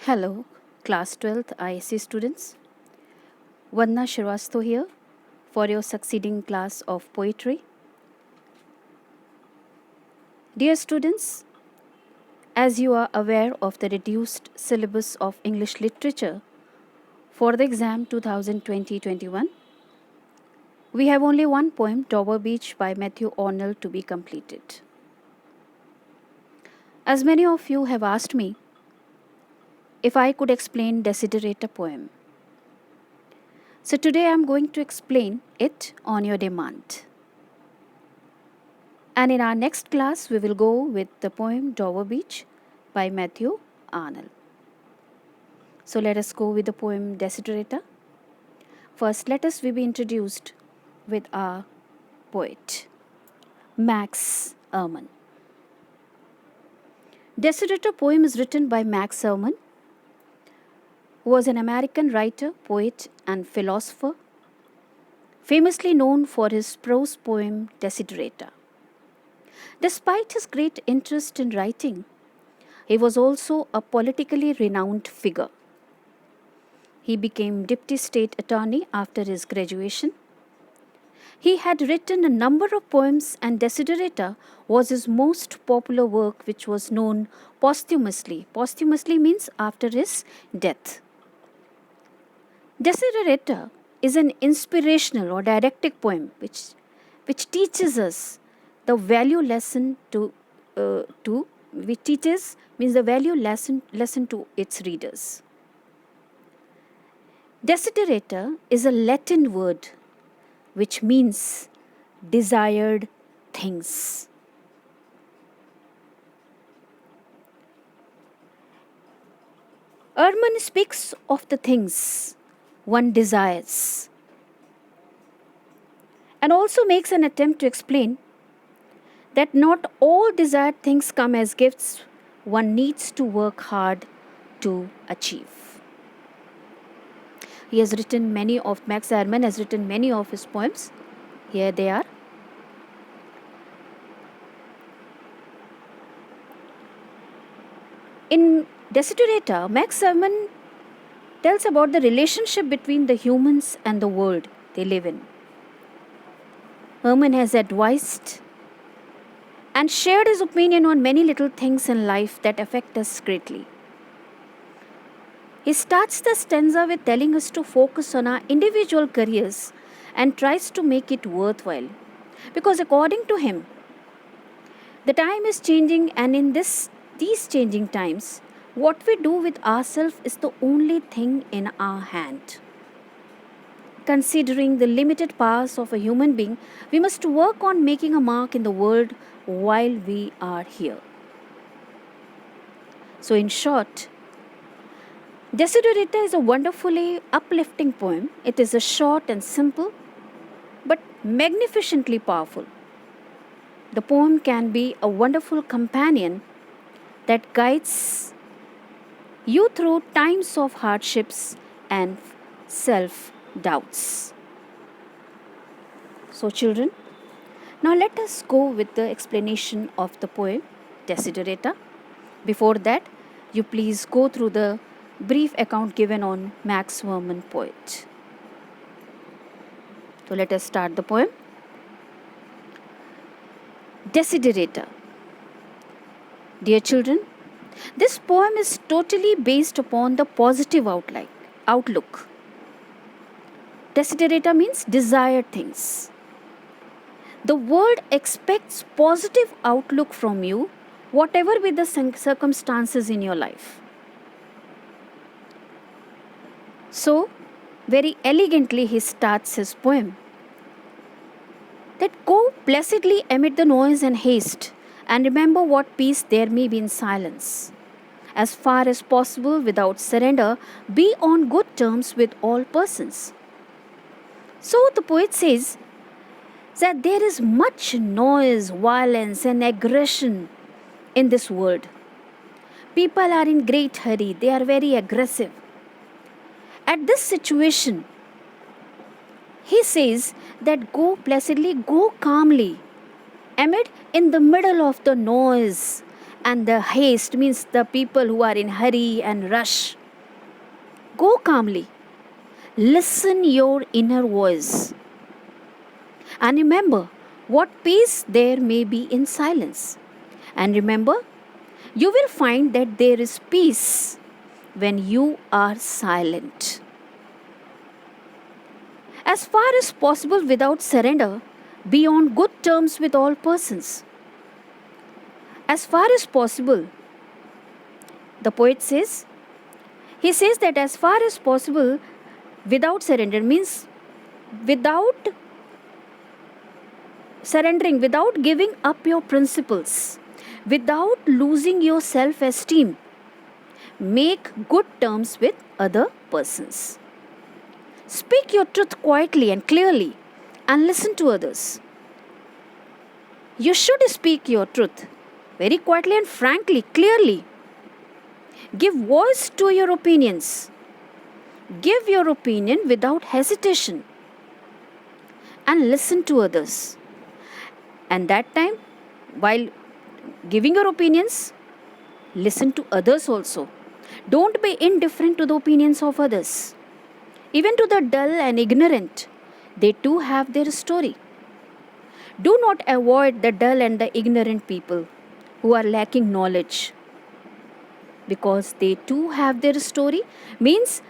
Hello, class 12th ISC students. Vandana Shrivastava here for your succeeding class of poetry. Dear students, as you are aware of the reduced syllabus of English literature for the exam 2020-21, we have only one poem, Dover Beach by Matthew Arnold, to be completed. As many of you have asked me if I could explain Desiderata poem. So today I am going to explain it on your demand. And in our next class, we will go with the poem Dover Beach by Matthew Arnold. So let us go with the poem Desiderata. First, let us be introduced with our poet, Max Ehrmann. Desiderata poem is written by Max Ehrmann, who was an American writer, poet, and philosopher, famously known for his prose poem Desiderata. Despite his great interest in writing, he was also a politically renowned figure. He became Deputy State Attorney after his graduation. He had written a number of poems, and Desiderata was his most popular work, which was known posthumously. Posthumously means after his death. Desiderata is an inspirational or didactic poem which teaches us the value lesson which teaches means the value lesson to its readers. Desiderata is a Latin word which means desired things. Ehrmann speaks of the things one desires and also makes an attempt to explain that not all desired things come as gifts one needs to work hard to achieve. Max Ehrmann has written many of his poems. Here they are. In Desiderata, Max Ehrmann tells about the relationship between the humans and the world they live in. Ehrmann has advised and shared his opinion on many little things in life that affect us greatly. He starts the stanza with telling us to focus on our individual careers and tries to make it worthwhile. Because according to him, the time is changing, and in these changing times, what we do with ourselves is the only thing in our hand. Considering the limited powers of a human being, we must work on making a mark in the world while we are here. So, in short, Desiderata is a wonderfully uplifting poem. It is a short and simple, but magnificently powerful. The poem can be a wonderful companion that guides you through times of hardships and self-doubts. So, children, now let us go with the explanation of the poem Desiderata. Before that, you please go through the brief account given on Max Ehrmann, poet. So let us start the poem. Desiderata. Dear children, this poem is totally based upon the positive outlook. Desiderata means desired things. The world expects positive outlook from you, whatever be the circumstances in your life. So, very elegantly he starts his poem. That go blessedly amid the noise and haste, and remember what peace there may be in silence. As far as possible, without surrender, be on good terms with all persons. So the poet says that there is much noise, violence, and aggression in this world. People are in great hurry, they are very aggressive. At this situation, he says that go blessedly, go calmly, in the middle of the noise And the haste means the people who are in hurry and rush. Go calmly. Listen your inner voice. And remember what peace there may be in silence. And remember, you will find that there is peace when you are silent. As far as possible without surrender, be on good terms with all persons. As far as possible, the poet says, he says that as far as possible without surrender means without surrendering, without giving up your principles, without losing your self esteem, make good terms with other persons. Speak your truth quietly and clearly and listen to others. You should speak your truth very quietly and frankly, clearly. Give voice to your opinions. Give your opinion without hesitation and listen to others. And that time, while giving your opinions, listen to others also. Don't be indifferent to the opinions of others. Even to the dull and ignorant, they too have their story. Do not avoid the dull and the ignorant people who are lacking knowledge, because they too have their story. Means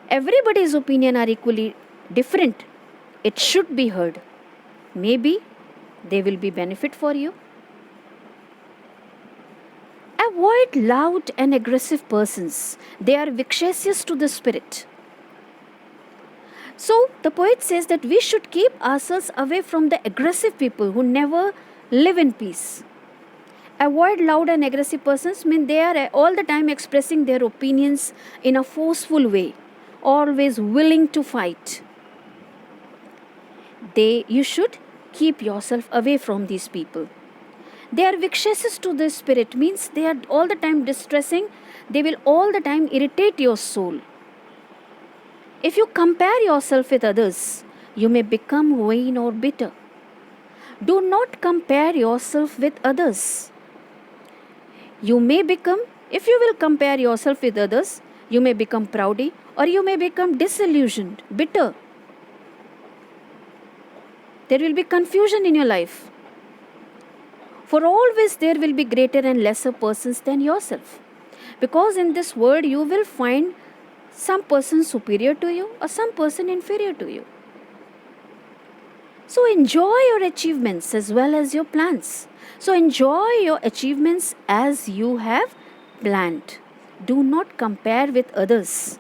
everybody's opinion are equally different. It should be heard. Maybe they will be benefit for you. Avoid loud and aggressive persons. They are vexatious to the spirit. So the poet says that we should keep ourselves away from the aggressive people who never live in peace. Avoid loud and aggressive persons mean they are all the time expressing their opinions in a forceful way, always willing to fight. You should keep yourself away from these people. They are vexatious to the spirit means they are all the time distressing. They will all the time irritate your soul. If you compare yourself with others, you may become vain or bitter. Do not compare yourself with others. If you will compare yourself with others, you may become proudy or you may become disillusioned, bitter. There will be confusion in your life. For always there will be greater and lesser persons than yourself. Because in this world you will find some person superior to you or some person inferior to you. So enjoy your achievements as well as your plans. So enjoy your achievements as you have planned. Do not compare with others.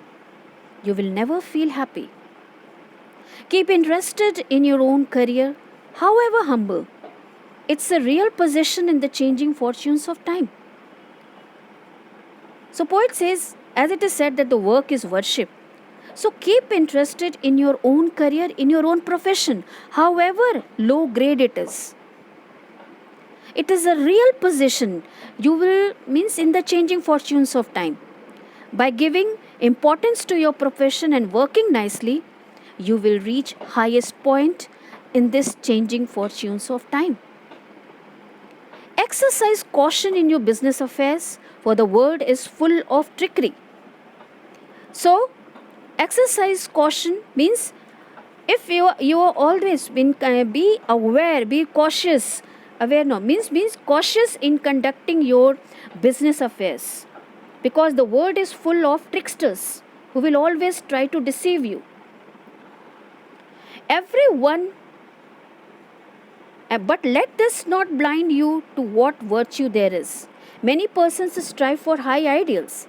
You will never feel happy. Keep interested in your own career, however humble. It's a real possession in the changing fortunes of time. So poet says, as it is said that the work is worship. So keep interested in your own career, in your own profession, however low grade it is. It is a real position. You will means in the changing fortunes of time. By giving importance to your profession and working nicely, you will reach highest point in this changing fortunes of time. Exercise caution in your business affairs, for the world is full of trickery. So, exercise caution means if you are always be aware, be cautious. Aware no means cautious in conducting your business affairs, because the world is full of tricksters who will always try to deceive you. Everyone, but let this not blind you to what virtue there is. Many persons strive for high ideals,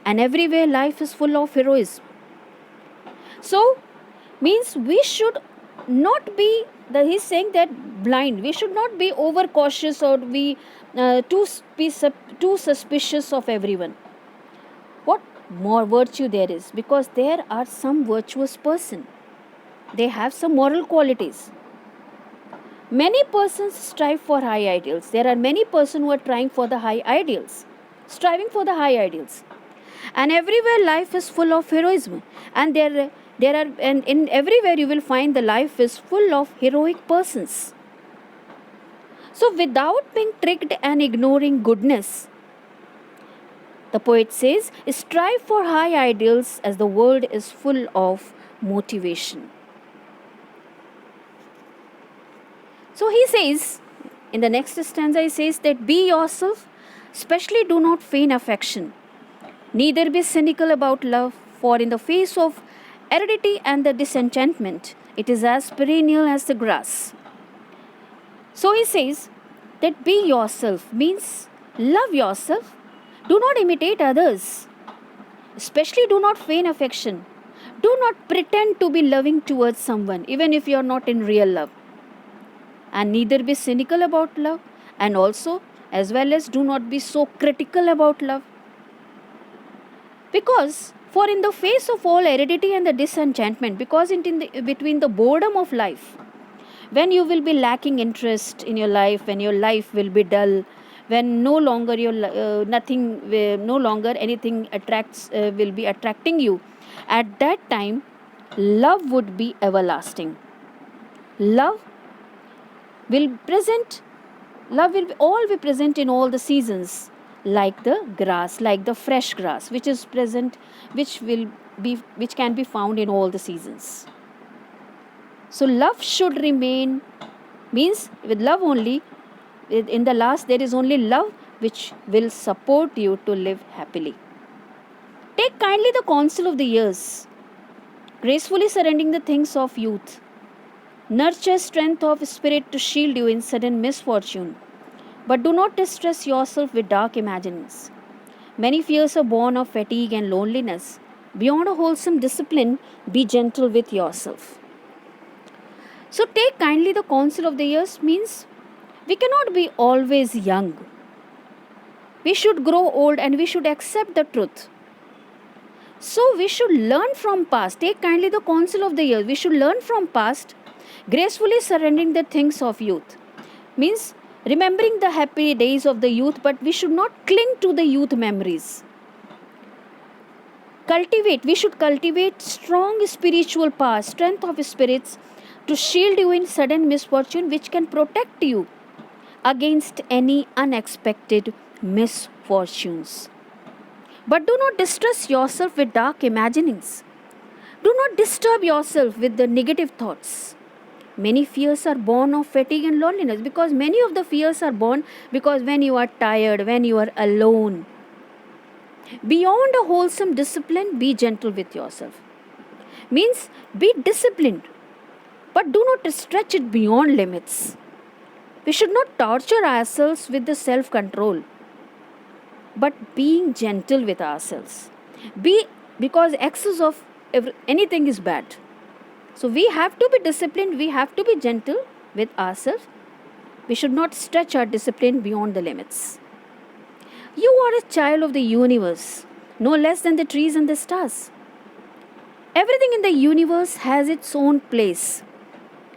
and everywhere life is full of heroism. So, means we should not be, he's saying that blind. We should not be overcautious or be too suspicious of everyone. What more virtue there is? Because there are some virtuous person. They have some moral qualities. Many persons strive for high ideals. There are many persons who are trying for the high ideals, striving for the high ideals. And everywhere life is full of heroism. And and in everywhere you will find the life is full of heroic persons. So, without being tricked and ignoring goodness, the poet says, strive for high ideals as the world is full of motivation. So he says, in the next stanza, he says that be yourself, especially do not feign affection. Neither be cynical about love, for in the face of aridity and the disenchantment, it is as perennial as the grass. So he says that be yourself means love yourself. Do not imitate others. Especially do not feign affection. Do not pretend to be loving towards someone, even if you are not in real love. And neither be cynical about love, and also, as well as, do not be so critical about love. Because, for in the face of all aridity and the disenchantment, because between the boredom of life, when you will be lacking interest in your life, when your life will be dull, when no longer no longer anything will be attracting you, at that time, love would be everlasting. Love will present love will all be present in all the seasons, like the grass, like the fresh grass which is present, which can be found in all the seasons. So love should remain, means with love only, in the last there is only love which will support you to live happily. Take kindly the counsel of the years, gracefully surrendering the things of youth. Nurture strength of spirit to shield you in sudden misfortune. But do not distress yourself with dark imaginings. Many fears are born of fatigue and loneliness. Beyond a wholesome discipline, be gentle with yourself. So take kindly the counsel of the years means we cannot be always young. We should grow old and we should accept the truth. So we should learn from past. Take kindly the counsel of the years. We should learn from past, gracefully surrendering the things of youth. Means remembering the happy days of the youth, but we should not cling to the youth memories. We should cultivate strong spiritual power, strength of spirits to shield you in sudden misfortune, which can protect you against any unexpected misfortunes. But do not distress yourself with dark imaginings. Do not disturb yourself with the negative thoughts. Many fears are born of fatigue and loneliness, because many of the fears are born because when you are tired, when you are alone. Beyond a wholesome discipline, be gentle with yourself. Means be disciplined, but do not stretch it beyond limits. We should not torture ourselves with the self-control, but being gentle with ourselves. Because excess of anything is bad. So we have to be disciplined, we have to be gentle with ourselves. We should not stretch our discipline beyond the limits. You are a child of the universe, no less than the trees and the stars. Everything in the universe has its own place.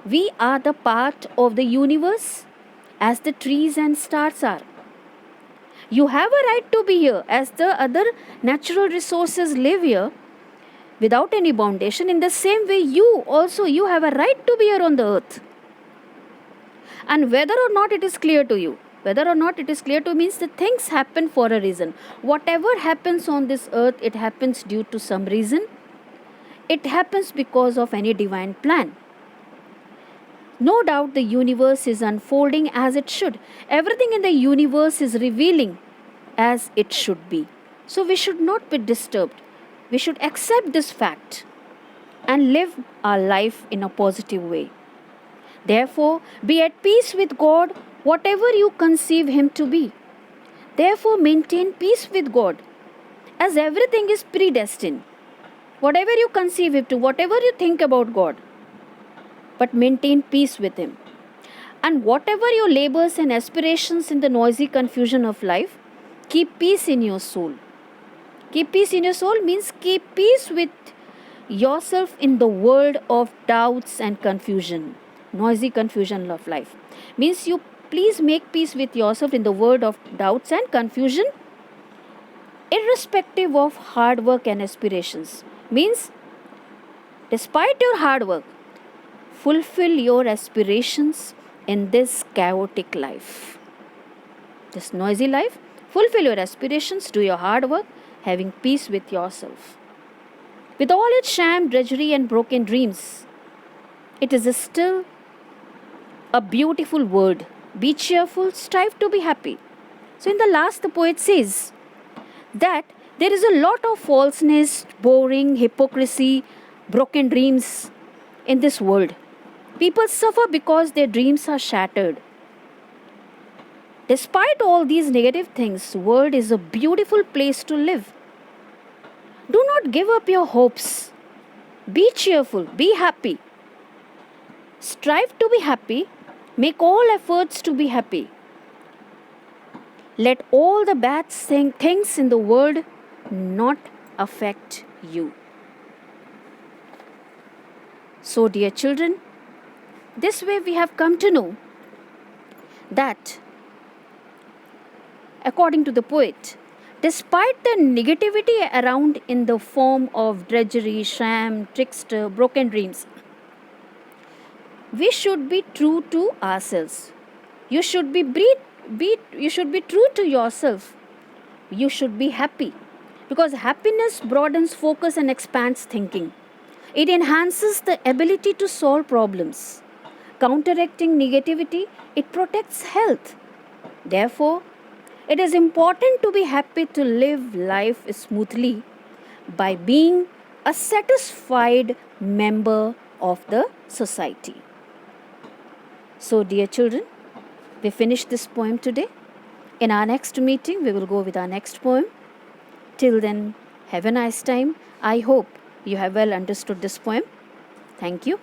We are the part of the universe as the trees and stars are. You have a right to be here as the other natural resources live here without any foundation. In the same way, you have a right to be here on the earth. And whether or not it is clear to you, means the things happen for a reason. Whatever happens on this earth, it happens due to some reason. It happens because of any divine plan. No doubt the universe is unfolding as it should. Everything in the universe is revealing as it should be. So we should not be disturbed. We should accept this fact and live our life in a positive way. Therefore, be at peace with God, whatever you conceive Him to be. Therefore, maintain peace with God, as everything is predestined. Whatever you conceive Him to, whatever you think about God, but maintain peace with Him. And whatever your labors and aspirations in the noisy confusion of life, keep peace in your soul. Keep peace in your soul means keep peace with yourself in the world of doubts and confusion, noisy confusion of life. Means you please make peace with yourself in the world of doubts and confusion, irrespective of hard work and aspirations. Means despite your hard work, fulfill your aspirations in this chaotic life. This noisy life, fulfill your aspirations, do your hard work, having peace with yourself. With all its sham, drudgery, and broken dreams, it is still a beautiful word. Be cheerful, strive to be happy. So, in the last, the poet says that there is a lot of falseness, boring, hypocrisy, broken dreams in this world. People suffer because their dreams are shattered. Despite all these negative things, the world is a beautiful place to live. Do not give up your hopes. Be cheerful, be happy. Strive to be happy. Make all efforts to be happy. Let all the bad things in the world not affect you. So, dear children, this way we have come to know that, according to the poet, despite the negativity around in the form of drudgery, sham, trickster, broken dreams, we should be true to ourselves. You should be true to yourself. You should be happy, because happiness broadens focus and expands thinking. It enhances the ability to solve problems. Counteracting negativity, it protects health. Therefore, it is important to be happy to live life smoothly by being a satisfied member of the society. So, dear children, we finished this poem today. In our next meeting, we will go with our next poem. Till then, have a nice time. I hope you have well understood this poem. Thank you.